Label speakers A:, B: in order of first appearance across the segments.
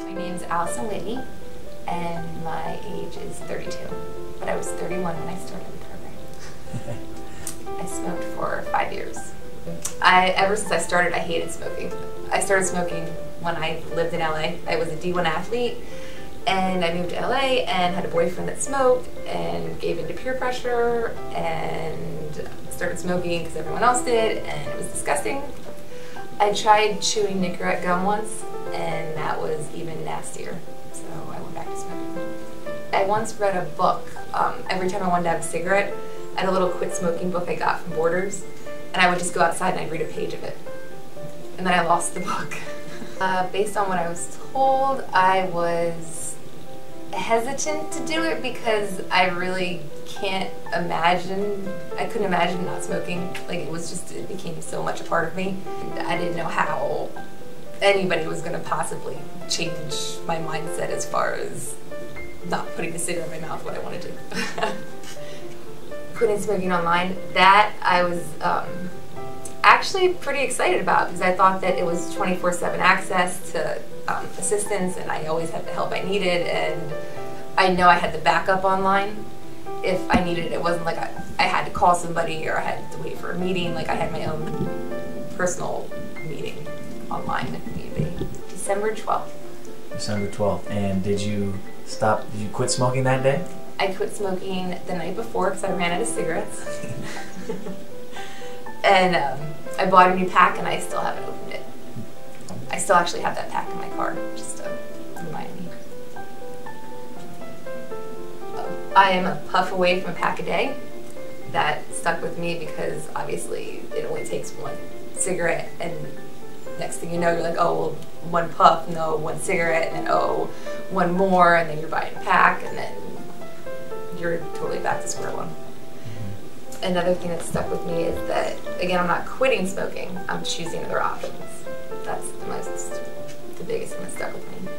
A: My name's Allison Whitney, and my age is 32, but I was 31 when I started the program. I smoked for 5 years. Ever since I started, I hated smoking. I started smoking when I lived in LA. I was a D1 athlete, and I moved to LA and had a boyfriend that smoked and gave into peer pressure and started smoking because everyone else did, and it was disgusting. I tried chewing Nicorette gum once, and that was even nastier, so I went back to smoking. I once read a book. Every time I wanted to have a cigarette, I had a little quit smoking book I got from Borders, and I would just go outside and I'd read a page of it. And then I lost the book. Based on what I was told, I was hesitant to do it because I really can't imagine, I couldn't imagine not smoking. Like, it became so much a part of me. I didn't know how anybody was going to possibly change my mindset as far as not putting a cigarette in my mouth when I wanted to. Quitting smoking online, that I was actually pretty excited about because I thought that it was 24/7 access to assistance, and I always had the help I needed, and I know I had the backup online if I needed it. It wasn't like I had to call somebody or I had to wait for a meeting. Like, I had my own personal meeting online if need be. December 12th.
B: December 12th. And did you quit smoking that day?
A: I quit smoking the night before because I ran out of cigarettes. And I bought a new pack, and I still haven't opened it. I still actually have that pack in my car, just to remind me. I am a puff away from a pack a day. That stuck with me because obviously it only takes one cigarette, and next thing you know, you're like, oh, well, one puff, no, one cigarette, and then, oh, one more, and then you're buying a pack, and then you're totally back to square one. Another thing that stuck with me is that, again, I'm not quitting smoking, I'm choosing other options. That's the biggest thing that stuck with me.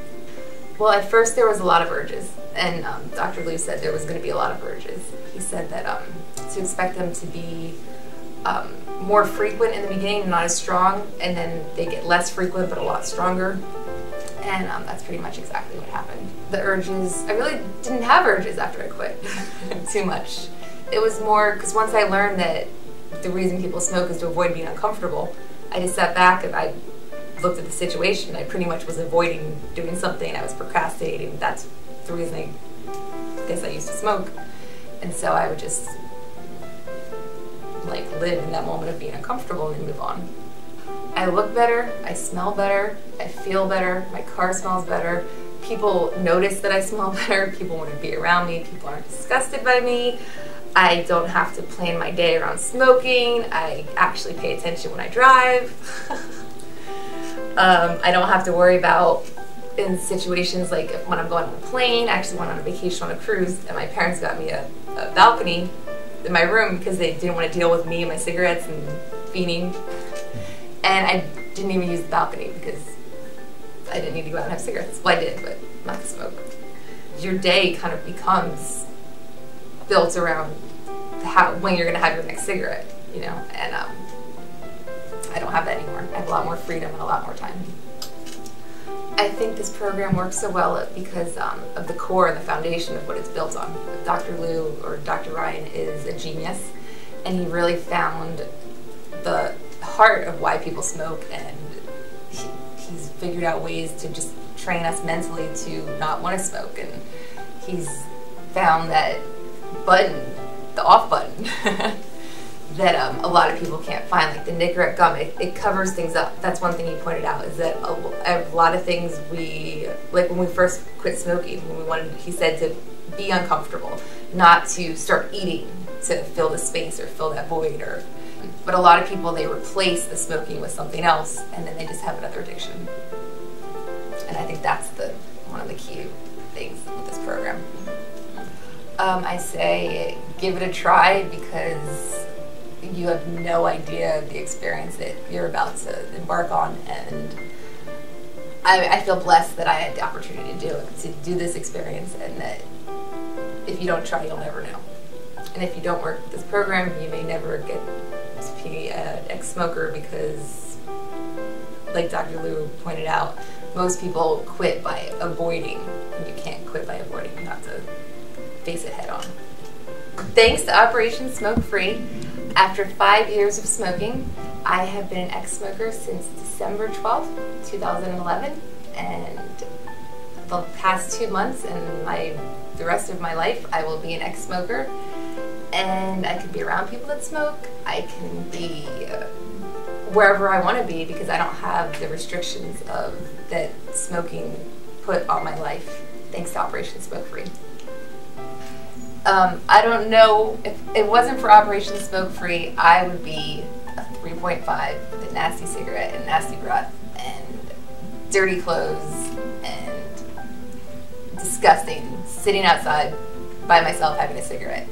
A: Well, at first there was a lot of urges, and Dr. Lou said there was going to be a lot of urges. He said that to expect them to be more frequent in the beginning, not as strong, and then they get less frequent but a lot stronger. And that's pretty much exactly what happened. The urges, I really didn't have urges after I quit too much. It was more because once I learned that the reason people smoke is to avoid being uncomfortable, I just sat back and I looked at the situation. I pretty much was avoiding doing something. I was procrastinating. That's the reason I guess I used to smoke. And so I would just like live in that moment of being uncomfortable and then move on. I look better, I smell better, I feel better, my car smells better, people notice that I smell better, people want to be around me, people aren't disgusted by me, I don't have to plan my day around smoking, I actually pay attention when I drive, I don't have to worry about in situations like when I'm going on a plane. I actually went on a vacation on a cruise, and my parents got me a balcony in my room because they didn't want to deal with me and my cigarettes and beaning. And I didn't even use the balcony because I didn't need to go out and have cigarettes. Well, I did, but not to smoke. Your day kind of becomes built around when you're going to have your next cigarette, you know, and I don't have that anymore. I have a lot more freedom and a lot more time. I think this program works so well because of the core and the foundation of what it's built on. Dr. Lou, or Dr. Ryan, is a genius, and he really found the heart of why people smoke, and he's figured out ways to just train us mentally to not want to smoke, and he's found that button, the off button, that a lot of people can't find, like the Nicorette gum. It covers things up. That's one thing he pointed out, is that a lot of things like when we first quit smoking, he said to be uncomfortable, not to start eating to fill the space or fill that void, but a lot of people, they replace the smoking with something else, and then they just have another addiction. And I think that's one of the key things with this program. I say give it a try because you have no idea of the experience that you're about to embark on, and I feel blessed that I had the opportunity to do this experience, and that if you don't try, you'll never know. And if you don't work with this program, you may never get to be an ex-smoker because, like Dr. Lou pointed out, most people quit by avoiding, and you can't quit by avoiding. You have to face it head on. Thanks to Operation Smoke Free, after 5 years of smoking, I have been an ex-smoker since December 12th, 2011, and the past 2 months and the rest of my life, I will be an ex-smoker, and I can be around people that smoke. I can be wherever I want to be because I don't have the restrictions that smoking put on my life, thanks to Operation Smoke Free. I don't know, if it wasn't for Operation Smoke Free, I would be a 3.5 with a nasty cigarette and nasty breath and dirty clothes and disgusting, sitting outside by myself having a cigarette.